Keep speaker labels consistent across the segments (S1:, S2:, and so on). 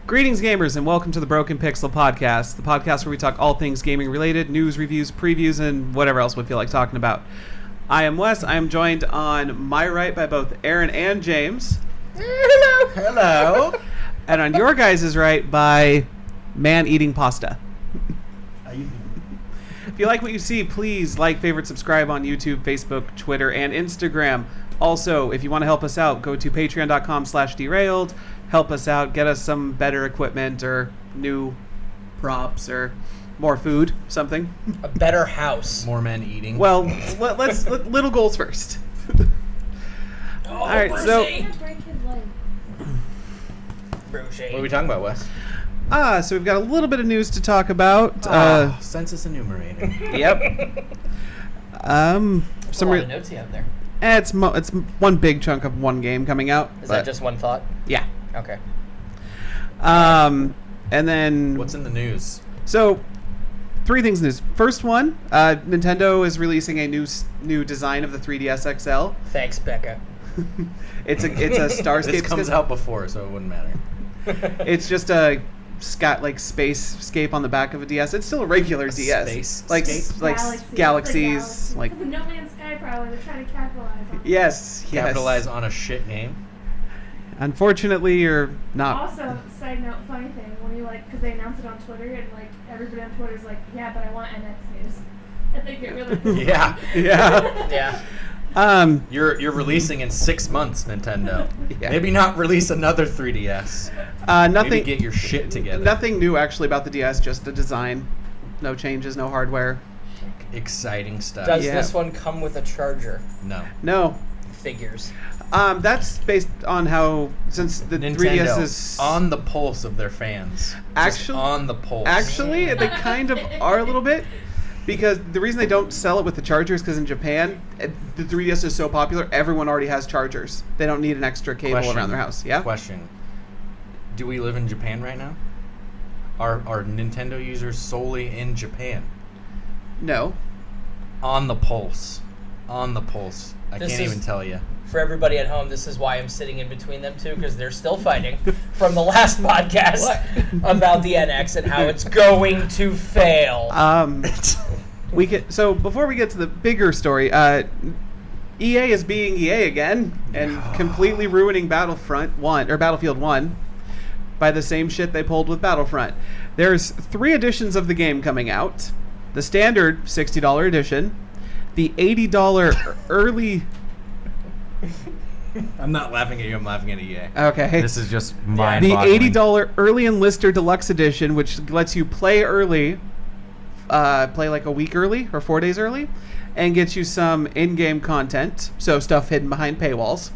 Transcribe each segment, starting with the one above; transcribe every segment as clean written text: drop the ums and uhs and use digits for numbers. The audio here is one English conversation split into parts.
S1: Greetings, gamers, and welcome to the Broken Pixel Podcast, the podcast where we talk all things gaming-related, news, reviews, previews, and whatever else we feel like talking about. I am Wes. I am joined on my right by both Aaron and James.
S2: Hello. Hello.
S1: And on your guys' right by man eating pasta. If you like what you see, please like, favorite, subscribe on YouTube, Facebook, Twitter, and Instagram. Also, if you want to help us out, go to patreon.com/derailed. Help us out, get us some better equipment or new props or more food, something.
S2: A better house.
S3: More men eating.
S1: Well, let's little goals first. All right, so
S3: What are we talking about, Wes?
S1: so we've got a little bit of news to talk about.
S3: Census enumerator.
S1: Yep.
S2: That's a lot of notes you have there.
S1: It's one big chunk of one game coming out.
S2: Is that just one thought?
S1: Yeah.
S2: Okay.
S1: And then
S3: What's in the news?
S1: So, three things news. First one, Nintendo is releasing a new design of the 3DS XL.
S2: Thanks, Becca.
S1: It's a Starscape.
S3: This comes out before, so it wouldn't matter.
S1: It's just a spacescape on the back of a DS. It's still a regular DS.
S3: Space
S1: like galaxies.
S4: Like the No Man's Sky, probably. They're trying to capitalize on it.
S1: Yes.
S3: Capitalize on a shit name.
S1: Unfortunately, you're not.
S4: Also, side note, funny thing, when you because they announced it on Twitter, and everybody on Twitter's like, yeah, but I want NX news. I think it really.
S3: Yeah.
S1: Yeah.
S2: Yeah.
S3: You're releasing in 6 months, Nintendo.
S1: Yeah.
S3: Maybe not release another 3DS.
S1: Nothing.
S3: Maybe get your shit together.
S1: Nothing new actually about the DS. Just the design. No changes. No hardware.
S3: Exciting stuff.
S2: Does this one come with a charger?
S3: No.
S1: No.
S2: Figures.
S1: That's based on how, since the
S3: Nintendo
S1: 3DS is
S3: on the pulse of their fans.
S1: Actually-
S3: Just on the pulse.
S1: Actually, they kind of are a little bit, because the reason they don't sell it with the chargers, because in Japan, the 3DS is so popular, everyone already has chargers. They don't need an extra cable around their house. Yeah.
S3: Question: do we live in Japan right now? Are Nintendo users solely in Japan?
S1: No.
S3: On the pulse. On the pulse. I
S2: This
S3: can't
S2: is-
S3: even tell you.
S2: For everybody at home, this is why I'm sitting in between them two, because they're still fighting from the last podcast about the NX and how it's going to fail.
S1: So before we get to the bigger story, EA is being EA again and completely ruining Battlefield 1 by the same shit they pulled with Battlefront. There's 3 editions of the game coming out. The standard $60 edition, the $80 early.
S3: I'm not laughing at you. I'm laughing at EA.
S1: Okay.
S3: This is just
S1: The
S3: mind-boggling.
S1: $80 early enlister deluxe edition, which lets you play early, play like a week early or 4 days early, and gets you some in-game content, so stuff hidden behind paywalls.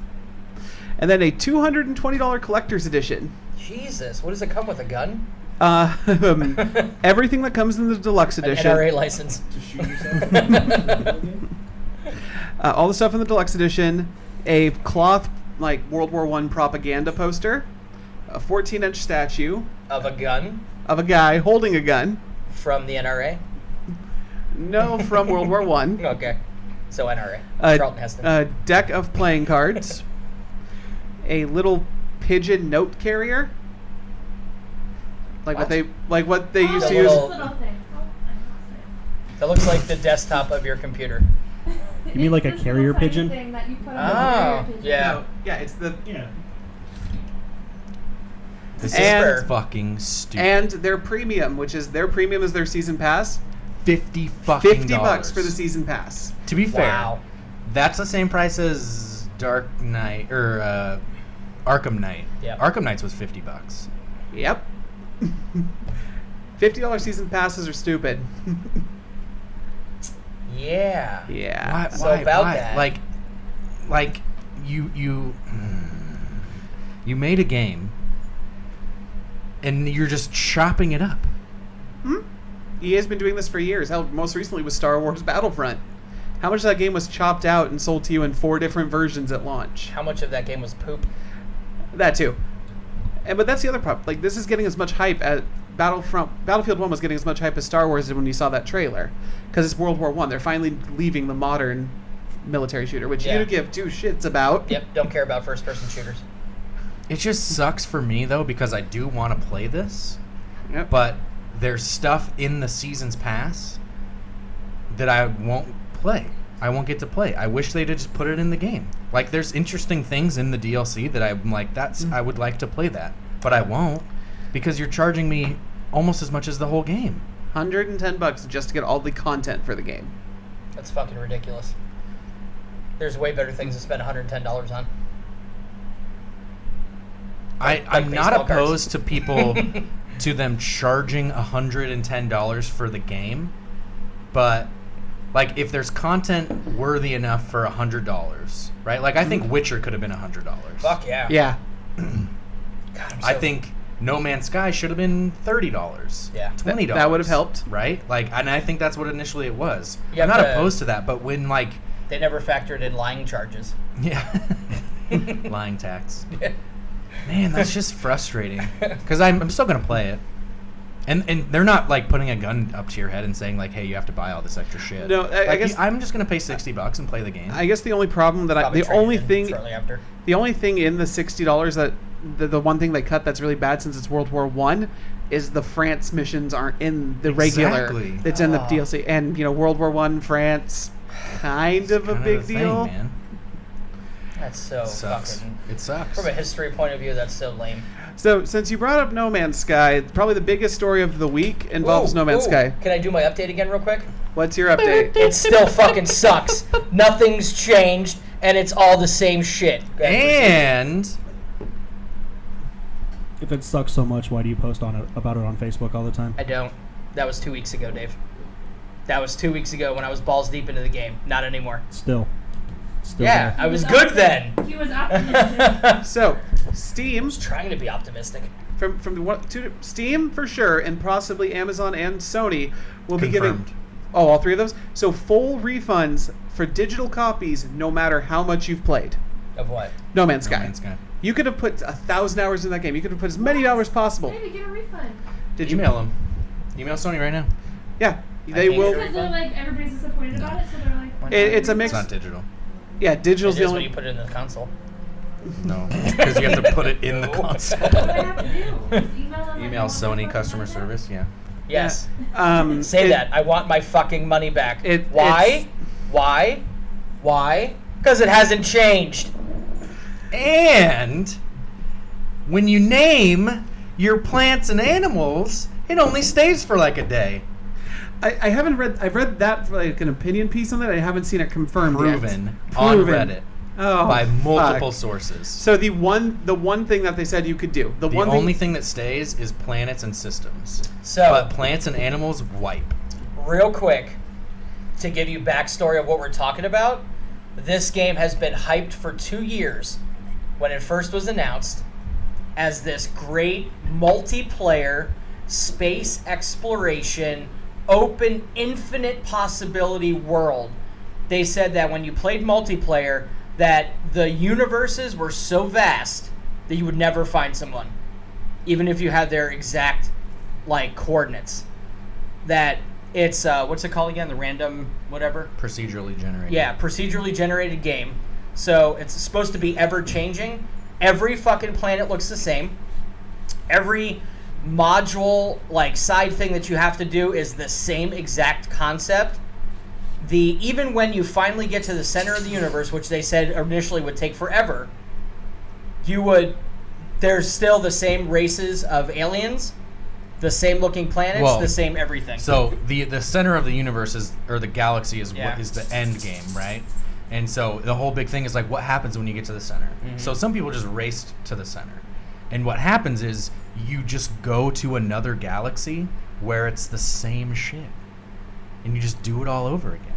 S1: And then a $220 collector's edition.
S2: Jesus, what does it come with? A gun?
S1: Everything that comes in the deluxe edition.
S2: An NRA license.
S5: To shoot yourself?
S1: All the stuff in the deluxe edition, a cloth World War I propaganda poster, a 14-inch statue
S2: Of a gun?
S1: of a guy holding a gun.
S2: From the NRA?
S1: No, from World War I.
S2: Okay. So NRA.
S1: A
S2: Charlton Heston.
S1: deck of playing cards, a little pigeon note carrier, what they used to use.
S2: little-
S4: Little thing. Oh, I lost
S2: That looks like the desktop of your computer.
S4: it.
S5: You mean like a
S4: It's this
S5: carrier
S4: little tiny
S5: pigeon?
S4: thing that you put on
S2: Oh,
S4: the carrier pigeon.
S2: yeah.
S1: Yeah, it's the
S5: Yeah.
S3: This
S1: And-
S3: is fucking stupid.
S1: and their premium, which is their premium is their season pass.
S3: $50 fucking
S1: $50 for the season pass.
S3: To be fair,
S2: Wow.
S3: that's the same price as Dark Knight or Arkham Knight.
S2: Yep.
S3: Arkham Knights was $50.
S1: Yep. $50 season passes are stupid.
S2: Yeah.
S1: Yeah.
S2: So about that.
S3: Like you made a game and you're just chopping it up.
S1: EA has been doing this for years. Hell, most recently with Star Wars Battlefront. How much of that game was chopped out and sold to you in 4 different versions at launch?
S2: How much of that game was poop?
S1: That too. But that's the other problem. This is getting as much hype as Battlefield 1 was getting as much hype as Star Wars did when you saw that trailer. Because it's World War 1. They're finally leaving the modern military shooter, which
S2: Yeah.
S1: you give 2 shits about.
S2: Yep, don't care about first-person shooters.
S3: It just sucks for me, though, because I do want to play this,
S1: Yep.
S3: but there's stuff in the Season's Pass that I won't play. I won't get to play. I wish they'd just put it in the game. Like, there's interesting things in the DLC that I'm like, I would like to play that, but I won't because you're charging me almost as much as the whole game.
S1: $110 just to get all the content for the game.
S2: That's fucking ridiculous. There's way better things to spend $110 on.
S3: I'm not
S2: baseball cards.
S3: opposed to people, to them charging $110 for the game, but like if there's content worthy enough for $100, right? Like I think Witcher could have been $100.
S2: Fuck yeah.
S1: Yeah.
S2: God,
S3: I think No Man's Sky should have been $30.
S2: Yeah.
S3: $20.
S1: That would have helped.
S3: Right? Like, and I think that's what initially it was.
S2: You
S3: I'm
S2: have
S3: not
S2: to-
S3: opposed to that, but when like,
S2: they never factored in lying charges.
S3: yeah, lying tax. Man, that's just frustrating. Because I'm still gonna play it, and they're not like putting a gun up to your head and saying like, hey, you have to buy all this extra shit.
S1: No, I
S3: Like,
S1: guess-
S3: I'm just gonna pay $60 and play the game.
S1: I guess the only problem that
S2: Probably
S1: the
S2: traded
S1: only
S2: in
S1: thing
S2: shortly after.
S1: the only thing in the $60 that the one thing they cut that's really bad since it's World War I is the France missions aren't in the regular.
S3: Exactly.
S1: It's in the
S2: Oh.
S1: DLC, and World War I France, kind of a
S3: Kinda
S1: big
S3: the thing,
S1: deal.
S3: man.
S2: That's so
S3: It sucks.
S2: fucking.
S3: It sucks.
S2: From a history point of view, that's so lame.
S1: So since you brought up No Man's Sky, probably the biggest story of the week involves
S2: Ooh,
S1: No Man's
S2: ooh.
S1: Sky.
S2: Can I do my update again real quick?
S1: What's your update?
S2: It still fucking sucks. Nothing's changed, and it's all the same shit.
S3: And
S5: If it sucks so much, why do you post about it on Facebook all the time?
S2: I don't. That was 2 weeks ago, Dave. That was 2 weeks ago when I was balls deep into the game. Not anymore.
S5: Still
S2: Yeah,
S5: there.
S2: I was good then.
S4: He was optimistic.
S1: So Steam
S2: Trying to be optimistic.
S1: from what to Steam for sure, and possibly Amazon and Sony will be
S3: Confirmed.
S1: giving all three of those. So full refunds for digital copies, no matter how much you've played.
S2: Of what?
S1: No Man's
S3: No
S1: Sky.
S3: Man's Sky.
S1: You could have put 1,000 hours in that game. You could have put as many hours possible.
S4: Maybe get a refund.
S1: Did you?
S3: Email them. Email Sony right now.
S1: Yeah, they
S2: can't
S1: will.
S2: get a
S4: Because they're like, everybody's disappointed about it, so they're like,
S1: It's a
S3: It's
S1: mix.
S3: not digital.
S1: Yeah,
S2: It
S1: digital's
S2: is
S1: the
S2: when
S1: only.
S2: you put it in the console.
S3: No, because you have to put it in the
S2: No.
S3: console.
S4: what do I have to do? Just email them.
S3: Email Sony customer service. Yeah.
S2: Yes.
S1: It-
S2: Say that. I want my fucking money back.
S1: it's-
S2: Why? Why? Because it hasn't changed.
S3: And when you name your plants and animals, it only stays for like a day.
S1: I haven't read. I've read that for like an opinion piece on that. I haven't seen it confirmed
S3: Proven
S1: yet.
S3: on
S1: Proven.
S3: Reddit
S1: Oh,
S3: by multiple
S1: fuck.
S3: sources.
S1: So the one thing that they said you could do. The
S3: The
S1: one
S3: only
S1: thing.
S3: thing that stays is planets and systems.
S2: So,
S3: But plants and animals wipe.
S2: real quick, to give you backstory of what we're talking about, this game has been hyped for 2 years when it first was announced as this great multiplayer space exploration, open, infinite possibility world. They said that when you played multiplayer, that the universes were so vast that you would never find someone, even if you had their exact like coordinates. That it's what's it called again? The random whatever.
S3: Procedurally generated.
S2: Yeah, procedurally generated game. So it's supposed to be ever changing. Every fucking planet looks the same. Every module, like side thing that you have to do is the same exact concept. Even when you finally get to the center of the universe, which they said initially would take forever, there's still the same races of aliens, the same looking planets,
S3: Well,
S2: the same everything.
S3: So the center of the universe is, or the galaxy is
S2: Yeah.
S3: what is the end game, right? And so the whole big thing is like, what happens when you get to the center?
S2: Mm-hmm.
S3: So some people just raced to the center, and what happens is you just go to another galaxy where it's the same shit, and you just do it all over again.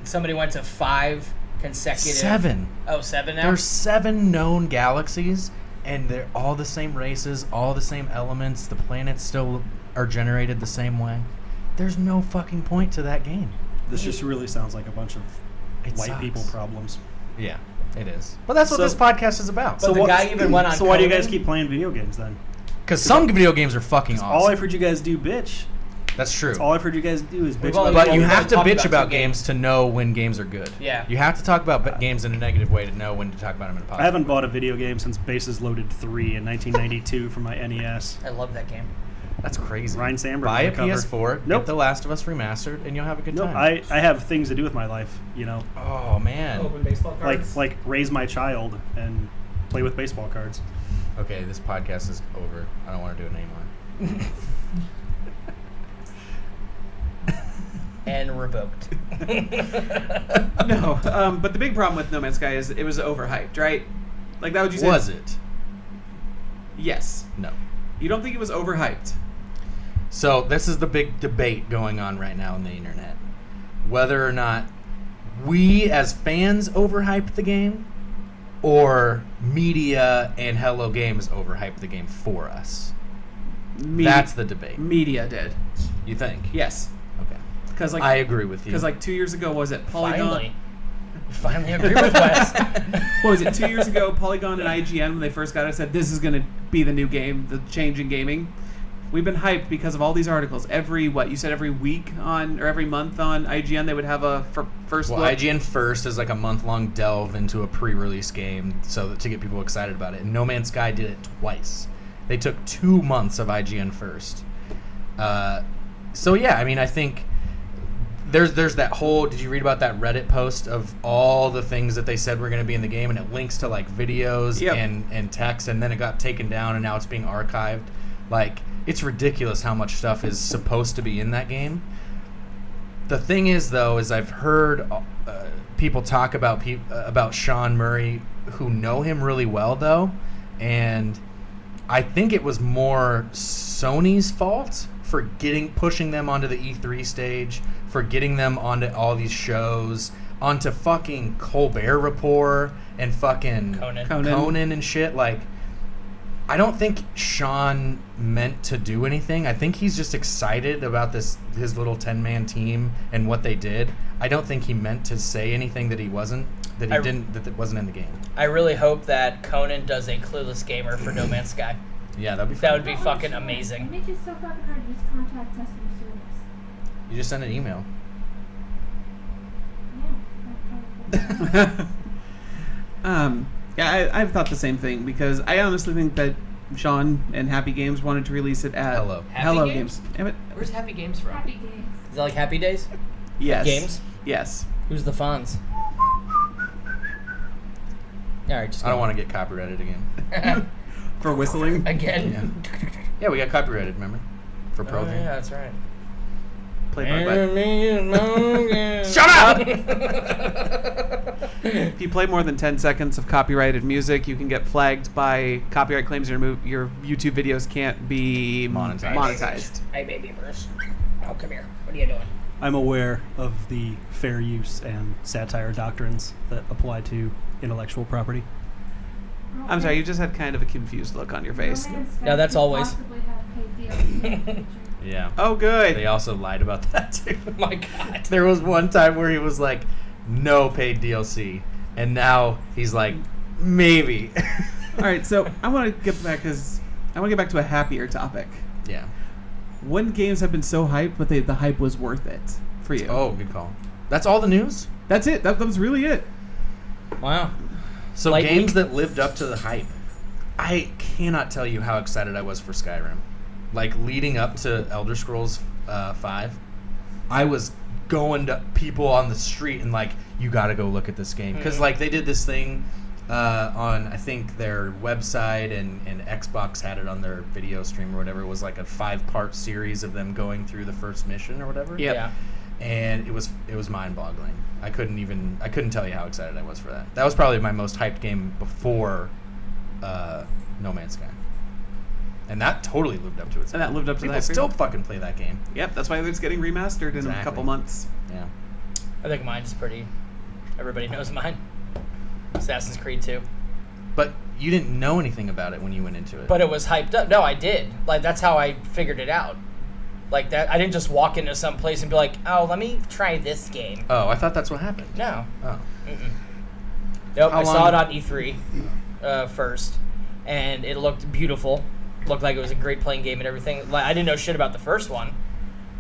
S2: Somebody went to 5 consecutive.
S3: 7.
S2: Oh, 7 now?
S3: There's 7 known galaxies, and they're all the same races, all the same elements. The planets still are generated the same way. There's no fucking point to that game.
S5: This just really sounds like a bunch of
S3: It
S5: white
S3: sucks.
S5: people problems.
S3: Yeah, it is. But that's what
S5: So-
S3: this podcast is about.
S2: But the guy even went on
S5: So why do you guys
S2: Conan.
S5: keep playing video games then?
S3: Because some video games are fucking awesome.
S5: All I've heard you guys do bitch
S3: That's true.
S5: That's all I've heard you guys do is bitch
S2: We've only-
S5: about
S3: But you
S2: we've
S3: have
S2: only
S3: to
S2: talked
S3: bitch
S2: about
S3: about
S2: two
S3: games to know when games are good.
S2: Yeah.
S3: You have to talk about games in a negative way to know when to talk about them in a positive
S5: I haven't
S3: way.
S5: bought a video game since Bases Loaded 3 in 1992 for my NES.
S2: I love that game.
S3: That's crazy.
S5: Ryan Sandberg
S3: Buy a
S5: on the cover.
S3: PS4,
S5: Nope.
S3: get The Last of Us remastered, and you'll have a good
S5: Nope,
S3: time.
S5: I have things to do with my life, you know,
S3: Oh, man.
S6: Open baseball cards.
S5: like raise my child and play with baseball cards.
S3: Okay, this podcast is over. I don't want to do it anymore.
S2: And revoked.
S1: No, but the big problem with No Man's Sky is it was overhyped, right? Like that would you say?
S3: Was it?
S1: Yes.
S3: No.
S1: You don't think it was overhyped?
S3: So this is the big debate going on right now on the internet. Whether or not we as fans overhyped the game or media and Hello Games overhyped the game for us. That's the debate.
S1: Media did.
S3: You think?
S1: Yes.
S3: Okay.
S1: Because
S3: I agree with you.
S1: Because like 2 years ago, was it Polygon?
S2: Finally agree with Wes.
S1: What was it? 2 years ago, Polygon and IGN, when they first got it, said this is going to be the new game, the change in gaming. We've been hyped because of all these articles. Every week on or every month on IGN, they would have a first
S3: Well,
S1: look.
S3: IGN First is like a month-long delve into a pre-release game so that to get people excited about it. And No Man's Sky did it twice. They took 2 months of IGN First. So yeah, I mean, I think there's that whole. Did you read about that Reddit post of all the things that they said were going to be in the game, and it links to like videos
S1: Yep.
S3: and text, and then it got taken down, and now it's being archived. Like, it's ridiculous how much stuff is supposed to be in that game. The thing is, though, is I've heard people talk about Sean Murray who know him really well, though, and I think it was more Sony's fault for pushing them onto the E3 stage, for getting them onto all these shows, onto fucking Colbert Report and fucking Conan and shit. Like, I don't think Sean meant to do anything. I think he's just excited about his little 10-man team and what they did. I don't think he meant to say anything that wasn't in the game.
S2: I really hope that Conan does a Clueless Gamer for No Man's Sky.
S3: Yeah, that'd be fun.
S2: That would be fucking
S4: It
S2: amazing.
S4: makes it so fucking hard to just contact customer service.
S3: You just send an email.
S4: Yeah.
S1: Yeah, I've thought the same thing because I honestly think that Sean and Happy Games wanted to release it at
S3: Hello.
S1: Hello
S2: Happy
S1: Games. Damn it.
S2: Where's Happy Games from?
S4: Happy games.
S2: Is that like Happy Days?
S1: Yes.
S2: Games?
S1: Yes.
S2: Who's the Fonz? Alright, just
S3: I don't want to get copyrighted again.
S1: For whistling.
S2: Again?
S3: Yeah, we got copyrighted, remember? For Pearl
S2: Oh,
S3: Jam.
S2: yeah, that's right.
S1: Played by
S3: Shut up!
S1: If you play more than 10 seconds of copyrighted music, you can get flagged by copyright claims. Your YouTube videos can't be monetized.
S2: Hey, baby Bruce. Oh, come here. What are you doing?
S5: I'm aware of the fair use and satire doctrines that apply to intellectual property.
S1: I'm sorry, you just had kind of a confused look on your face.
S2: No, that's always.
S4: Possibly have paid DLC in the future.
S3: Yeah.
S1: Oh, good.
S3: They also lied about that, too.
S2: Oh my God.
S3: There was one time where he was like, no paid DLC. And now he's like, maybe.
S1: All right, so I want to get back to a happier topic.
S3: Yeah.
S1: When games have been so hyped, but the hype was worth it for you.
S3: Oh, good call. That's all the news?
S1: That's it. That was really it.
S2: Wow.
S3: So
S2: Like
S3: games that lived up to the hype. I cannot tell you how excited I was for Skyrim. Like, leading up to Elder Scrolls 5, I was going to people on the street and like, you got to go look at this game. Because like they did this thing on, I think, their website, and Xbox had it on their video stream or whatever. It was like a 5-part series of them going through the first mission or whatever.
S1: Yep.
S2: Yeah.
S3: And it was mind-boggling. I couldn't tell you how excited I was for that. That was probably my most hyped game before No Man's Sky. And that totally lived up to it.
S1: And that lived up to
S3: People
S1: that.
S3: still fucking play that game.
S1: Yep, that's why it's getting remastered in a
S3: Exactly.
S1: couple months.
S3: Yeah.
S2: I think mine's pretty. Everybody knows mine. Assassin's Creed 2.
S3: But you didn't know anything about it when you went into it.
S2: But it was hyped up. No, I did. Like, that's how I figured it out. Like, that. I didn't just walk into some place and be like, oh, let me try this game.
S3: Oh, I thought that's what happened.
S2: No.
S3: Oh.
S2: Mm-mm. Nope,
S3: How
S2: I saw
S3: long-
S2: it on E3 first, and it looked beautiful. Looked like it was a great playing game and everything. Like, I didn't know shit about the first one,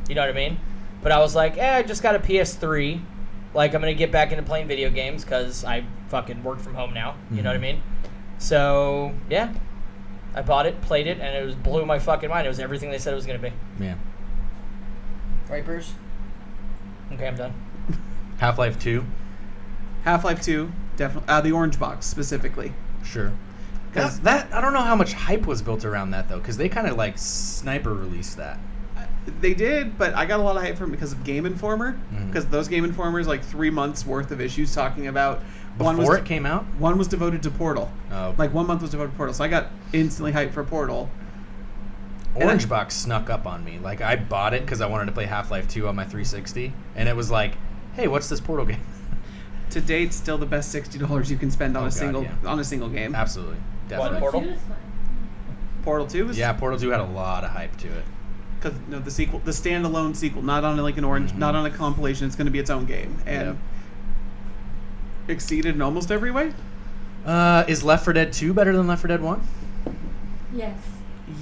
S2: You know what I mean? But I was like, I just got a PS3. Like, I'm going to get back into playing video games because I fucking work from home now. You know what I mean? So, yeah. I bought it, played it, and it blew my fucking mind. It was everything they said it was going to be.
S3: Yeah.
S2: Right, Bruce? Okay, I'm done.
S3: Half-Life 2.
S1: Half-Life 2, definitely. The orange box, specifically.
S3: Sure. That I don't know how much hype was built around that, though, because they kind of, like, sniper released that.
S1: They did, but I got a lot of hype from it because of Game Informer. Because those Game Informers, like 3 months worth of issues talking about...
S3: Before it came out?
S1: One was devoted to Portal.
S3: Oh.
S1: Like 1 month was devoted to Portal. So I got instantly hyped for Portal.
S3: Orange Box snuck up on me. Like, I bought it because I wanted to play Half-Life 2 on my 360, and it was like, hey, what's this Portal game?
S1: To date, still the best $60 you can spend on on a single game.
S3: Absolutely. Definitely.
S2: Portal?
S4: 2 is fun.
S1: Portal 2 is...
S3: Yeah, Portal 2 had a lot of hype to it.
S1: Because the sequel, the standalone sequel, not on like an orange, not on a compilation. It's going to be its own game, and exceeded in almost every way.
S3: Is Left 4 Dead 2 better than Left 4 Dead 1?
S4: Yes.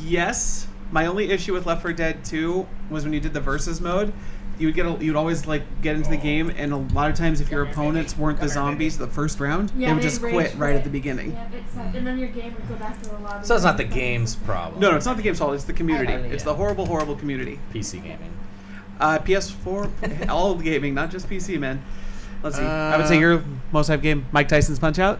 S1: Yes. My only issue with Left 4 Dead 2 was when you did the versus mode. You'd always like get into the game, and a lot of times if your opponents weren't the zombies the first round, they would just quit right at the beginning.
S4: Yeah, it sucked. And then your game would go back to the lobby.
S3: So it's not the game's problem.
S1: No, it's not the game's fault. It's the community. It's the
S3: Yeah.
S1: horrible community.
S3: PC gaming.
S1: PS4, all gaming, not just PC, man. Let's see. I would say your most hype game, Mike Tyson's Punch Out.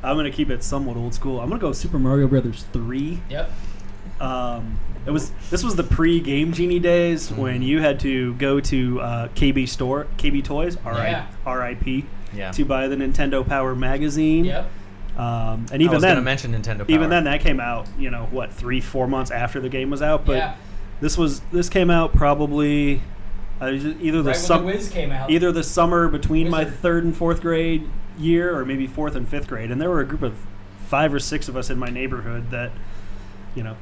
S5: I'm gonna keep it somewhat old school. I'm gonna go Super Mario Brothers 3.
S2: Yep.
S5: This was the pre-Game Genie days when you had to go to KB Toys, RIP, to buy the Nintendo Power magazine.
S2: Yep.
S5: And
S3: I
S5: even
S3: was
S5: then,
S3: gonna mention Nintendo Power.
S5: even then, that came out 3-4 months after the game was out. But
S2: Yeah.
S5: this came out probably either
S2: Right when the Wiz came out.
S5: either the summer between my
S2: Wizard.
S5: 3rd and 4th grade year, or maybe 4th and 5th grade. And there were a group of 5 or 6 of us in my neighborhood that,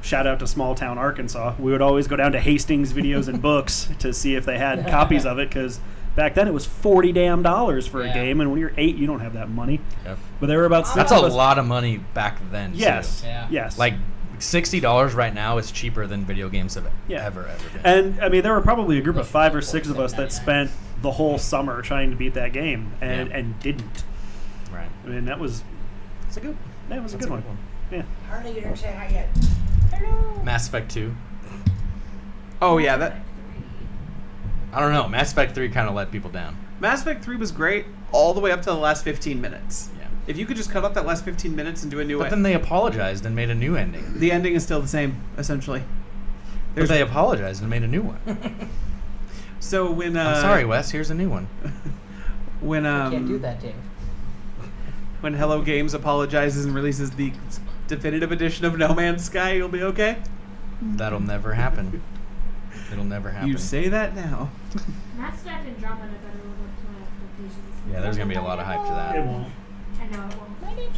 S5: shout out to small town Arkansas. We would always go down to Hastings Videos and Books to see if they had copies of it, because back then it was $40 for a game, and when you're 8, you don't have that money.
S3: Yep.
S5: But there were about 6
S3: That's a
S5: of us.
S3: lot of money back then.
S5: Yes.
S3: Too.
S2: Yeah.
S5: Yes.
S3: Like $60 right now is cheaper than video games have ever been.
S5: And I mean, there were probably a group of 5 or 6 of us that spent the whole summer trying to beat that game and didn't.
S3: Right.
S5: I mean, that was
S3: It's a good.
S5: that was a good one. Yeah.
S2: Hardly you didn't say hi yet.
S3: Mass Effect 2.
S1: Oh yeah, that
S3: I don't know. Mass Effect 3 kind of let people down.
S1: Mass Effect 3 was great all the way up to the last 15 minutes.
S3: Yeah.
S1: If you could just cut off that last 15 minutes and do a new
S3: But then they apologized and made a new ending.
S1: the ending is still the same, essentially.
S3: But they apologized and made a new one.
S1: So when
S3: I'm sorry, Wes. Here's a new one.
S1: when
S2: Can't do that, Dave.
S1: when Hello Games apologizes and releases the definitive edition of No Man's Sky, you'll be okay.
S3: That'll never happen. It'll never happen.
S1: You say that now.
S4: Mass Effect and Andromeda better live up to my expectations.
S3: Yeah, there's gonna be a lot of hype to that.
S5: It won't.
S4: I know it won't.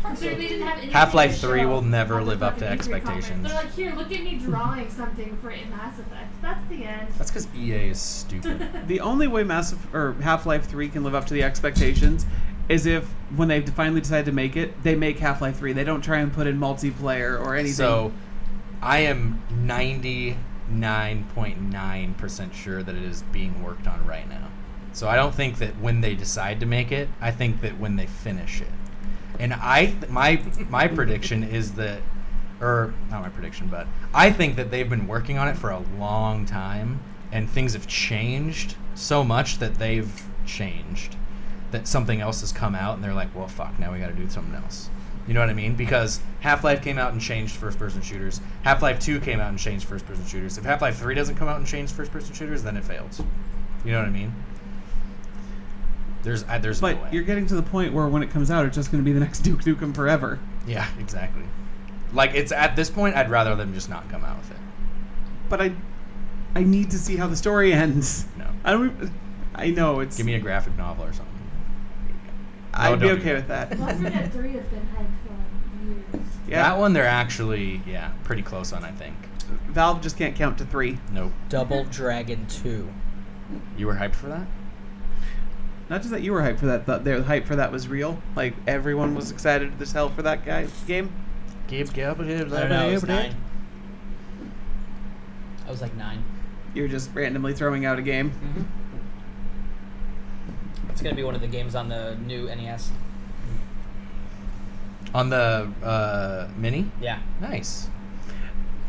S4: Considering they didn't have anything
S3: Half-Life
S4: to
S3: 3
S4: show
S3: will never
S4: on the
S3: live up to
S4: fucking E3 conference.
S3: expectations.
S4: They're like, here, look at me drawing something for Mass Effect. That's the end.
S3: That's because EA is stupid.
S1: The only way Half-Life 3 can live up to the expectations is if, when they finally decide to make it, they make Half-Life 3. They don't try and put in multiplayer or anything.
S3: So, I am 99.9% sure that it is being worked on right now. So I don't think that when they decide to make it, I think that when they finish it. And my prediction is that, or not my prediction, but I think that they've been working on it for a long time, and things have changed so much that they've changed. That something else has come out, and they're like, well, fuck, now we got to do something else. You know what I mean? Because Half-Life came out and changed first-person shooters. Half-Life 2 came out and changed first-person shooters. If Half-Life 3 doesn't come out and change first-person shooters, then it fails. You know what I mean? There's
S1: But
S3: no way.
S1: you're getting to the point where when it comes out, it's just going to be the next Duke Nukem Forever.
S3: Yeah, exactly. Like, it's at this point, I'd rather them just not come out with it.
S1: But I need to see how the story ends.
S3: No.
S1: I know it's.
S3: Give me a graphic novel or something.
S1: I'd be
S3: don't do
S1: okay
S3: that.
S1: with that.
S4: Left 4 Dead 3 has been hyped for like years.
S1: Yeah.
S3: That one they're actually, pretty close on, I think.
S1: Valve just can't count to 3.
S3: Nope.
S2: Double Dragon 2.
S3: You were hyped for that?
S1: Not just that you were hyped for that, but their hype for that was real. Like, everyone was excited as hell for that game.
S2: I don't know, I was 9. I was like 9.
S1: You're just randomly throwing out a game.
S2: Mm-hmm. It's gonna be one of the games on the new NES.
S3: On the Mini?
S2: Yeah.
S3: Nice.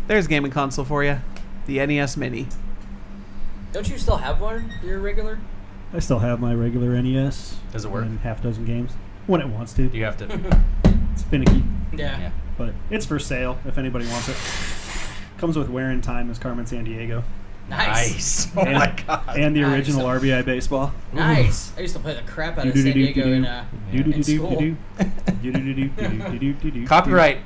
S1: There's a gaming console for you. The NES Mini.
S2: Don't you still have one? Your regular?
S5: I still have my regular NES.
S3: Does it work?
S5: And half dozen games when it wants to.
S3: Do you have to?
S5: It's finicky,
S2: Yeah.
S5: but it's for sale if anybody wants it. Comes with Wear in Time as Carmen Sandiego
S2: Nice.
S3: Oh
S5: And-
S3: my god.
S5: and the
S2: Nice.
S5: original RBI baseball.
S2: Nice. I used to play the crap out of San Diego in school.
S3: Copyright.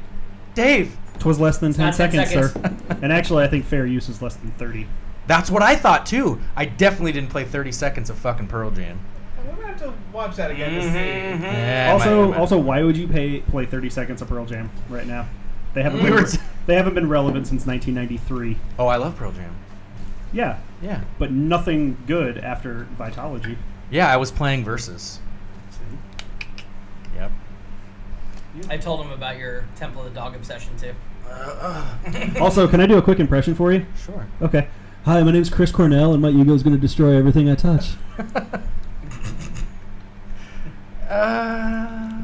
S3: Dave.
S5: Twas less than 10
S2: not 10
S5: seconds, sir.
S2: seconds.
S5: And actually, I think fair use is less than 30.
S3: That's what I thought too. I definitely didn't play 30 seconds of fucking Pearl Jam.
S1: We're going to have to watch that again to see.
S3: Yeah,
S5: Also, why would you play 30 seconds of Pearl Jam right now? They haven't
S3: We
S5: been,
S3: were-
S5: they haven't been relevant since 1993.
S3: Oh, I love Pearl Jam.
S5: Yeah,
S3: Yeah.
S5: but nothing good after Vitology.
S3: Yeah, I was playing Versus. Yep.
S2: I told him about your Temple of the Dog obsession too.
S5: Also, can I do a quick impression for you?
S3: Sure.
S5: Okay. Hi, my name's Chris Cornell, and my ego is going to destroy everything I touch.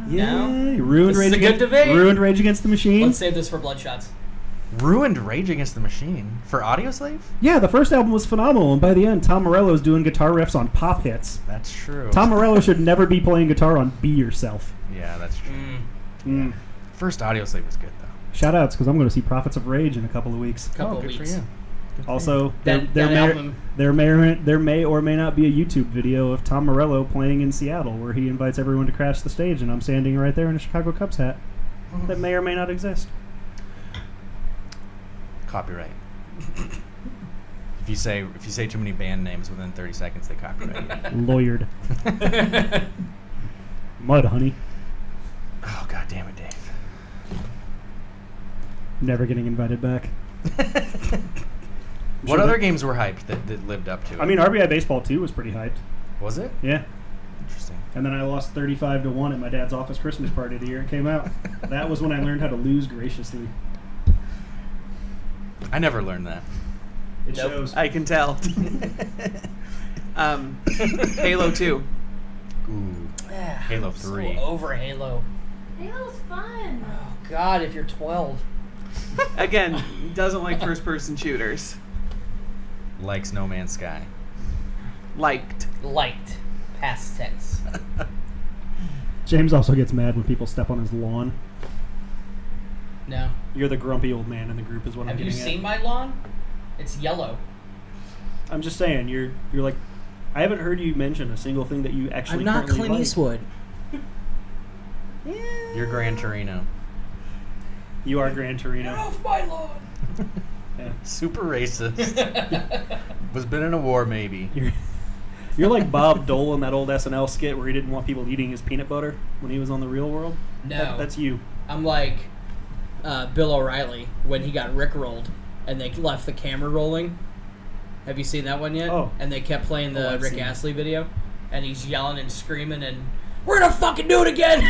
S5: Yay! Ruined
S2: This is
S5: Rage
S2: a good
S5: Against
S2: debate.
S5: Ruined Rage Against the Machine.
S2: Let's save this for Bloodshots.
S3: Ruined Rage Against the Machine for Audioslave?
S5: Yeah, the first album was phenomenal, and by the end, Tom Morello's doing guitar riffs on pop hits.
S3: That's true.
S5: Tom Morello should never be playing guitar on Be Yourself.
S3: Yeah, that's true.
S5: Mm.
S3: First Audioslave was good though.
S5: Shout outs, because I'm going to see Prophets of Rage in a couple of weeks.
S2: Couple
S3: good
S2: weeks.
S3: for you. Good for
S5: Also,
S2: That
S5: there
S2: album.
S5: may or may not be a YouTube video of Tom Morello playing in Seattle, where he invites everyone to crash the stage, and I'm standing right there in a Chicago Cubs hat. That may or may not exist.
S3: Copyright. If you say too many band names within 30 seconds, they copyright you.
S5: Lawyered. Mud, honey.
S3: Oh god damn it, Dave.
S5: Never getting invited back.
S3: What other games were hyped that lived up to it?
S5: I mean, RBI Baseball 2 was pretty hyped.
S3: Was it?
S5: Yeah.
S3: Interesting.
S5: And then I lost 35-1 at my dad's office Christmas party the year it came out. That was when I learned how to lose graciously.
S3: I never learned that.
S5: It
S2: Nope.
S5: shows.
S1: I can tell. Halo 2.
S3: Ooh.
S2: Ah,
S3: Halo
S2: I'm
S3: 3.
S2: So over Halo.
S4: Halo's fun.
S2: Oh God, if you're 12.
S1: Again, doesn't like first-person shooters.
S3: Likes No Man's Sky.
S1: Liked.
S2: Liked. Past tense.
S5: James also gets mad when people step on his lawn.
S2: No.
S5: You're the grumpy old man in the group is what
S2: Have
S5: I'm
S2: you
S5: getting
S2: seen
S5: at.
S2: my lawn? It's yellow.
S5: I'm just saying, you're like, I haven't heard you mention a single thing that you actually
S2: I'm not
S5: currently
S2: Clint
S5: like.
S2: Eastwood.
S3: You're Gran Torino.
S5: You are Gran Torino.
S2: off my lawn.
S5: Yeah.
S3: Super racist. Was been in a war, maybe.
S5: You're like Bob Dole in that old SNL skit where he didn't want people eating his peanut butter when he was on The Real World.
S2: No.
S5: That's you.
S2: I'm like Bill O'Reilly when he got rickrolled and they left the camera rolling. Have you seen that one yet?
S5: Oh.
S2: And they kept playing the
S5: I've
S2: Rick
S5: seen it.
S2: Astley video, and he's yelling and screaming and we're gonna fucking do it again.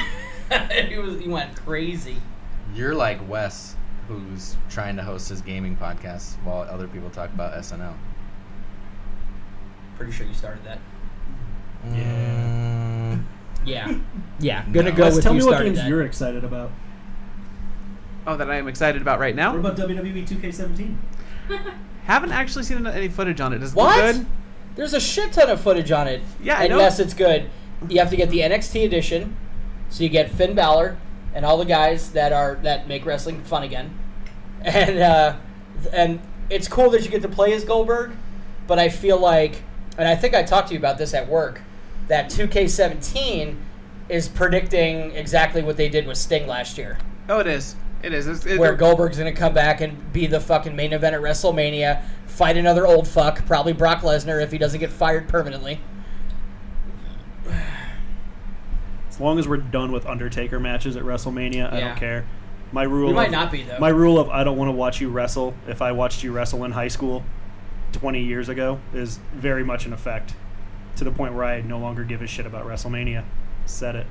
S2: he went crazy.
S3: You're like Wes, who's trying to host his gaming podcast while other people talk about SNL.
S2: Pretty sure you started that.
S3: Yeah.
S2: Yeah.
S3: No.
S2: Gonna go
S5: Let's
S2: with
S5: tell
S2: you
S5: me what
S2: started
S5: games
S2: that.
S5: you're excited about.
S1: Oh, that I am excited about right now?
S5: What about WWE 2K17?
S1: Haven't actually seen any footage on it. Is it
S2: What?
S1: good?
S2: There's a shit ton of footage on it.
S1: Yeah, I
S2: and
S1: know.
S2: yes, it's good. You have to get the NXT edition, so you get Finn Balor and all the guys that make wrestling fun again, and it's cool that you get to play as Goldberg, but I feel like, and I think I talked to you about this at work, that 2K17 is predicting exactly what they did with Sting last year.
S1: Oh, it is. It is.
S2: Where Goldberg's going to come back and be the fucking main event at WrestleMania, fight another old fuck, probably Brock Lesnar if he doesn't get fired permanently.
S5: As long as we're done with Undertaker matches at WrestleMania, I
S2: Yeah.
S5: don't care. My rule
S2: We might
S5: of,
S2: not be, though.
S5: My rule of I don't want to watch you wrestle if I watched you wrestle in high school 20 years ago is very much in effect, to the point where I no longer give a shit about WrestleMania. Said it.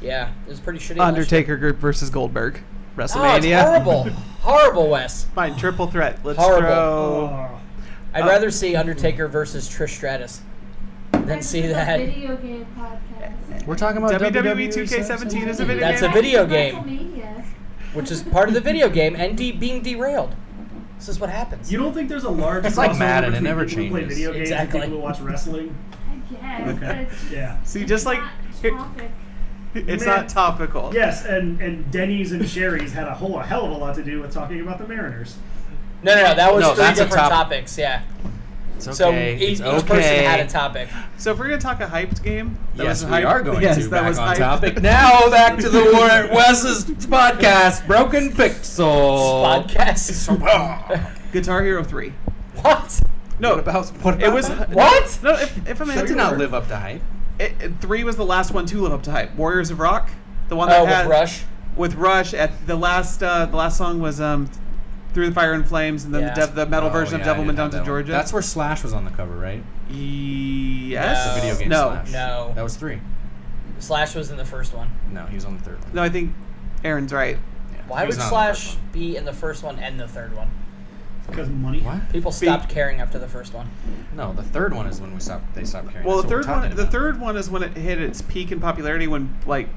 S2: Yeah, it was pretty shitty. last year.
S1: Undertaker group versus Goldberg.
S2: Oh, it's
S1: WrestleMania.
S2: horrible. Horrible, Wes.
S1: Fine, triple threat. Let's
S2: Horrible.
S1: throw.
S5: Oh.
S2: I'd rather see Undertaker versus Trish Stratus than
S4: This
S2: see
S4: is a
S2: that.
S4: video game podcast.
S3: We're talking about
S1: WWE
S3: WWE
S1: 2K17 is a video
S2: That's
S1: game.
S2: a video game.
S4: WrestleMania.
S2: Which is part of the video game and being derailed. This is what happens.
S5: You don't think there's a large
S3: It's like
S5: crossover
S3: Madden, it
S5: between
S3: never
S5: people who play
S3: changes.
S5: video games
S2: Exactly.
S5: and people who watch wrestling?
S4: I guess.
S5: Okay.
S4: But it's just,
S5: Yeah.
S1: See, just like
S4: not topic.
S1: it's
S5: Man.
S1: not topical.
S5: Yes, and Denny's and Sherry's had a hell of a lot to do with talking about the Mariners.
S2: No, that was
S3: No,
S2: three
S3: that's a
S2: different
S3: top-
S2: topics, yeah.
S3: It's
S2: So
S3: okay.
S2: each
S3: it's
S2: person
S3: okay.
S2: had a topic.
S1: So if we're gonna talk a hyped game, that
S3: Yes,
S1: was
S3: we
S1: hyped.
S3: are going
S1: yes,
S3: to.
S1: that
S3: Back
S1: was
S3: on
S1: hyped.
S3: topic. Now back to the Wes's podcast, Broken Pixel.
S2: Podcast.
S1: Guitar Hero 3.
S2: What?
S1: No,
S3: What about
S1: it was
S3: that?
S2: What?
S1: No, if I'm
S3: That did not live up to hype.
S1: 3 was the last one to live up to hype. Warriors of Rock, the one that
S2: Oh,
S1: had
S2: with Rush?
S1: with Rush at the last song was Through the Fire and Flames, and then
S2: Yeah.
S1: the metal
S3: Oh,
S1: version
S3: yeah,
S1: of
S3: I
S1: Devil
S3: did
S1: Went
S3: have
S1: Down to
S3: that one.
S1: Georgia.
S3: That's where Slash was on the cover, right?
S1: Yes.
S2: No.
S3: The video game
S1: No.
S3: Slash.
S2: No.
S3: That was 3.
S2: Slash was in the first one.
S3: No, he was on the 3rd one.
S1: No, I think Aaron's right.
S3: Yeah,
S2: Why
S3: he was
S2: would
S3: not on the first
S2: Slash
S3: one.
S2: be in the first one and the third one?
S5: Because money.
S3: What?
S2: People stopped caring after the first one.
S3: No, the 3rd one is when they stopped carrying.
S1: Well,
S3: That's
S1: the
S3: what we're
S1: third one,
S3: talking
S1: the
S3: about.
S1: third one is when it hit its peak in popularity, when like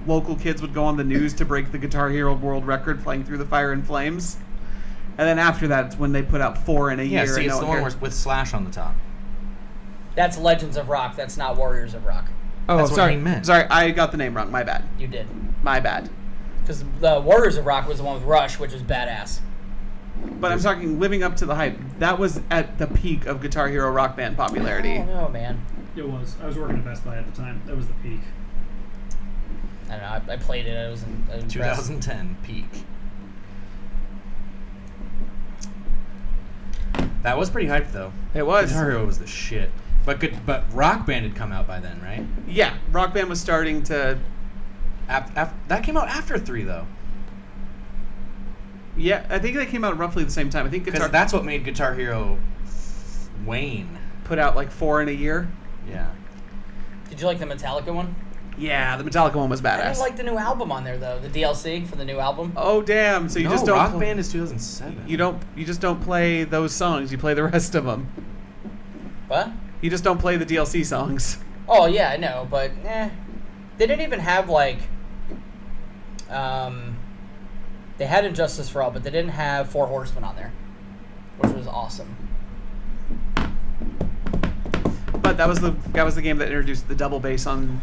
S1: local kids would go on the news to break the Guitar Hero world record playing Through the Fire and Flames. And then after that, it's when they put out 4 in a
S3: Yeah,
S1: year.
S3: see,
S1: and
S3: it's
S1: no
S3: the
S1: one
S3: one
S1: cared.
S3: with Slash on the top.
S2: That's Legends of Rock. That's not Warriors of Rock.
S1: Oh,
S3: That's what
S1: sorry.
S3: he meant.
S1: Sorry, I got the name wrong. My bad.
S2: You did.
S1: My bad.
S2: Because the Warriors of Rock was the one with Rush, which was badass.
S1: But I'm talking living up to the hype. That was at the peak of Guitar Hero Rock Band popularity.
S2: I don't know, man.
S5: It was. I was working at Best Buy at the time. That was the peak.
S2: I don't know. I played it. I was impressed.
S3: 2010 peak. That was pretty hyped though.
S1: It was.
S3: Guitar Hero was the shit. But Rock Band had come out by then, right?
S1: Yeah, Rock Band was starting to.
S3: That came out after 3 though.
S1: Yeah, I think they came out roughly the same time. I think
S3: Because
S1: Guitar
S3: that's what made Guitar Hero wane.
S1: put out like 4 in a year.
S3: Yeah.
S2: Did you like the Metallica one?
S1: Yeah, the Metallica one was
S2: I
S1: badass.
S2: didn't like the new album on there though. The DLC for the new album.
S1: Oh damn! So you
S3: No,
S1: just don't.
S3: Rock
S1: pl-
S3: Band is 2007.
S1: You just don't play those songs. You play the rest of them.
S2: What?
S1: You just don't play the DLC songs.
S2: Oh yeah, I know, but they didn't even have like. They had Injustice for All, but they didn't have Four Horsemen on there, which was awesome.
S1: But that was the game that introduced the double bass on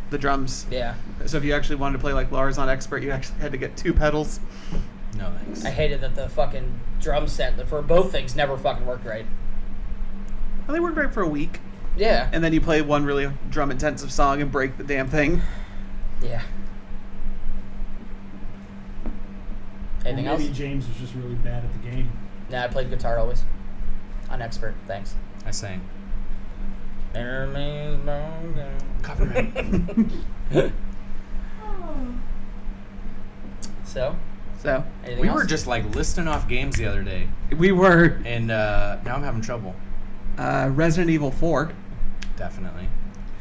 S1: the drums.
S2: Yeah,
S1: So if you actually wanted to play like Lars on Expert, you actually had to get 2 pedals.
S3: No thanks.
S2: I hated that the fucking drum set for both things never fucking worked right.
S1: Well, they worked right for a week,
S2: Yeah,
S1: and then you play one really drum intensive song and break the damn thing.
S2: yeah. Anything
S5: Or maybe
S2: else?
S5: James was just really bad at the game.
S2: Nah, I played guitar always. On Expert, thanks.
S3: I sang.
S2: Copyright.
S3: Copyright.
S4: Oh.
S2: So,
S1: So
S2: anything
S3: We
S2: else?
S3: were just like listing off games the other day,
S1: we were
S3: and now I'm having trouble.
S1: Resident Evil 4.
S3: Definitely.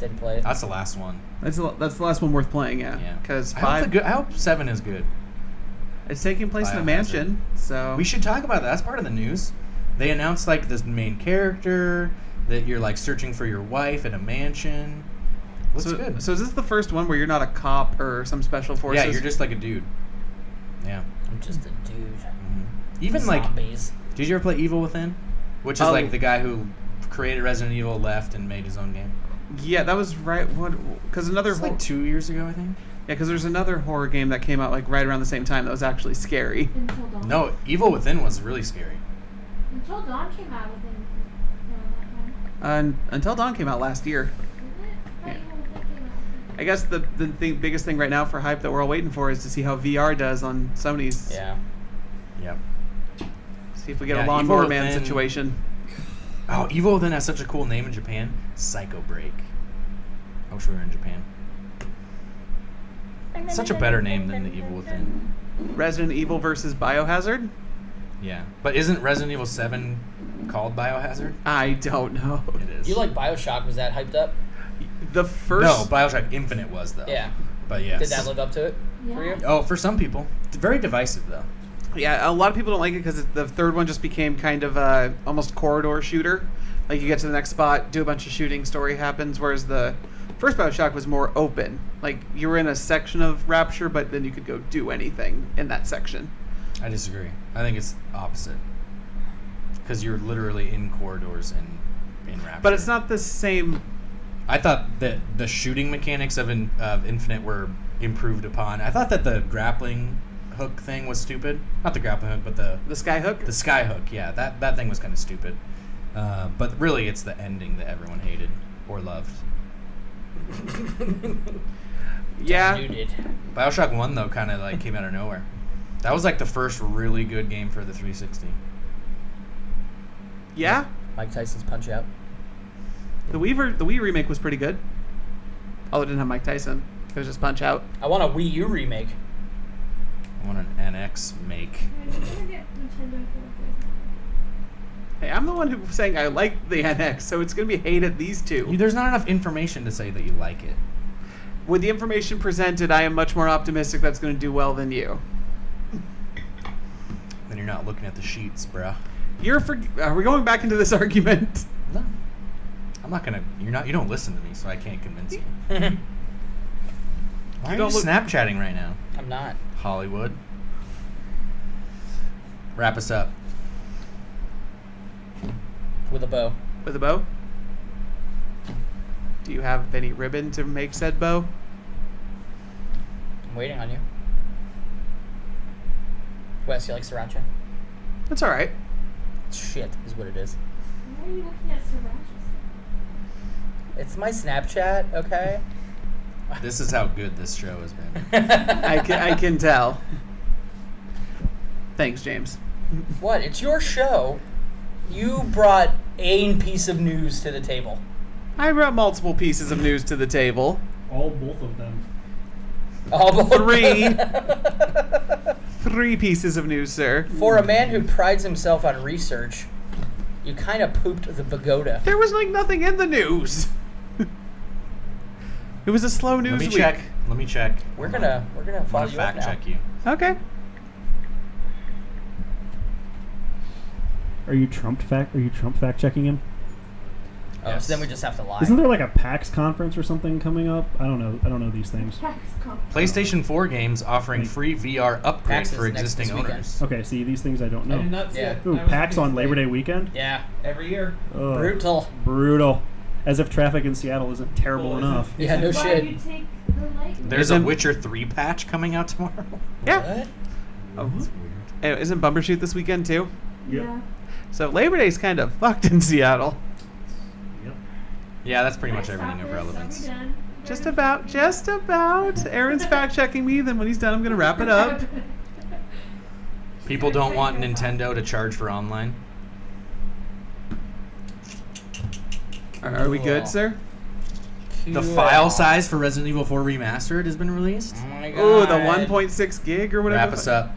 S2: didn't play it.
S3: That's the last one.
S1: That's the last one worth playing.
S3: Yeah.
S1: Yeah, because
S3: I
S1: 5
S3: hope 7 is good.
S1: it's taking place in a
S3: Biohazard.
S1: mansion. So
S3: We should talk about that. That's part of the news. They announced like this main character that you're like searching for your wife in a mansion. Looks
S1: so,
S3: good.
S1: So is this the first one where you're not a cop or some special forces?
S3: Yeah, you're just like a dude. Yeah.
S2: I'm just a dude.
S3: Even like,
S2: Zombies.
S3: did you ever play Evil Within? Which is
S1: Oh.
S3: like the guy who created Resident Evil, left, and made his own game.
S1: Yeah, that was right. What? Because another
S3: It's like 2 years ago, I think.
S1: yeah, because there's another horror game that came out like right around the same time that was actually scary.
S4: Until Dawn.
S3: No, Evil Within was really scary.
S4: Until Dawn came out within around that time.
S1: Until Dawn came out last year.
S4: Didn't it? I thought
S1: Yeah.
S4: you were thinking about it.
S1: I guess the biggest thing right now for hype that we're all waiting for is to see how VR does on Sony's.
S2: Yeah.
S3: Yep.
S1: See if we get
S3: Yeah,
S1: a Lawnmower
S3: Evil
S1: Man
S3: Within-
S1: situation.
S3: Oh, Evil Within has such a cool name in Japan. Psycho Break. I wish we were in Japan. Such a better name than the Evil Within.
S1: Resident Evil versus Biohazard?
S3: Yeah. But isn't Resident Evil 7 called Biohazard?
S1: I don't know.
S3: It is.
S2: You like Bioshock? Was that hyped up?
S1: The first.
S3: No, Bioshock Infinite was, though.
S2: Yeah.
S3: But yes.
S2: Did that live up to it? for you?
S3: Oh, for some people, it's very divisive though.
S1: Yeah, a lot of people don't like it because the third one just became kind of a almost corridor shooter. Like, you get to the next spot, do a bunch of shooting, story happens, whereas the first Bioshock was more open. Like, you were in a section of Rapture, but then you could go do anything in that section.
S3: I disagree. I think it's opposite. Because you're literally in corridors in Rapture.
S1: But it's not the same.
S3: I thought that the shooting mechanics of Infinite were improved upon. I thought that the grappling hook thing was stupid. Not the grappling hook, but
S1: The skyhook?
S3: the sky hook. Yeah, that thing was kind of stupid. But really, it's the ending that everyone hated or loved.
S1: Yeah.
S2: Diluted.
S3: Bioshock 1, though, kind of like came out of nowhere. That was like the first really good game for the 360.
S1: Yeah.
S2: Mike Tyson's Punch Out.
S1: The Wii remake was pretty good. Although it didn't have Mike Tyson. It was just Punch Out.
S2: I want a Wii U remake.
S3: I want an NX make.
S4: I'm gonna get Nintendo for the PlayStation.
S1: Hey, I'm the one who's saying I like the NX, so it's going to be hated these two.
S3: There's not enough information to say that you like it.
S1: With the information presented, I am much more optimistic that's going to do well than you.
S3: Then you're not looking at the sheets, bruh.
S1: Are we going back into this argument?
S3: No. I'm not gonna. You don't listen to me, so I can't convince you. Why are you
S1: don't look-
S3: Snapchatting right now,
S2: I'm not.
S3: Hollywood? Wrap us up.
S2: With a bow.
S1: With a bow? Do you have any ribbon to make said bow?
S2: I'm waiting on you. Wes, you like sriracha?
S1: That's all right.
S2: Shit is what it is.
S4: Why are you looking at Sriracha?
S2: It's my Snapchat, okay?
S3: This is how good this show has been.
S1: I can tell. Thanks, James.
S2: What? It's your show. You brought a piece of news to the table.
S1: I brought multiple pieces of news to the table.
S5: Both of them.
S1: Three pieces of news, sir.
S2: For a man who prides himself on research, you kind of pooped the pagoda.
S1: There was like nothing in the news. It was a slow news
S3: Let me
S1: week.
S3: check. Let me check.
S2: We're
S3: Hold
S2: gonna
S3: on. I'm
S2: follow
S3: gonna
S2: you up
S3: fact
S2: now.
S3: check you.
S1: Okay.
S5: Are you Trump fact checking him?
S2: Oh,
S3: Yes.
S2: so then we just have to lie.
S5: Isn't there like a PAX conference or something coming up? I don't know these things.
S4: Tax conference.
S3: PlayStation 4 games offering free VR upgrade
S2: PAX is
S3: for
S2: next
S3: existing
S2: this weekend.
S3: owners.
S5: Okay, see, these things I don't know.
S1: not
S2: see it.
S5: Ooh, PAX on Labor Day weekend?
S2: Yeah.
S1: Every year.
S5: Ugh,
S2: Brutal.
S5: Brutal. As if traffic in Seattle isn't terrible
S1: Well,
S5: enough.
S2: Yeah, no
S4: Why
S2: shit.
S4: do you take the light?
S3: There's a
S1: Isn't-
S3: Witcher 3 patch coming out tomorrow.
S1: Yeah.
S2: What?
S1: Oh, isn't Bumbershoot this weekend too?
S5: Yep.
S4: Yeah.
S1: So Labor Day's kind of fucked in Seattle.
S5: Yep.
S3: Yeah, that's pretty much
S4: Can I
S3: everything of
S4: stop this?
S3: relevance.
S4: Are we done?
S1: Just about. Aaron's fact checking me. Then when he's done, I'm gonna wrap it up.
S3: People don't want Nintendo to charge for online.
S1: Are we good,
S2: Cool.
S1: sir?
S3: The
S2: Cool.
S3: file size for Resident Evil 4 Remastered has been released.
S2: Oh my god.
S1: Ooh, the 1.6 gig or whatever.
S3: Wrap us up.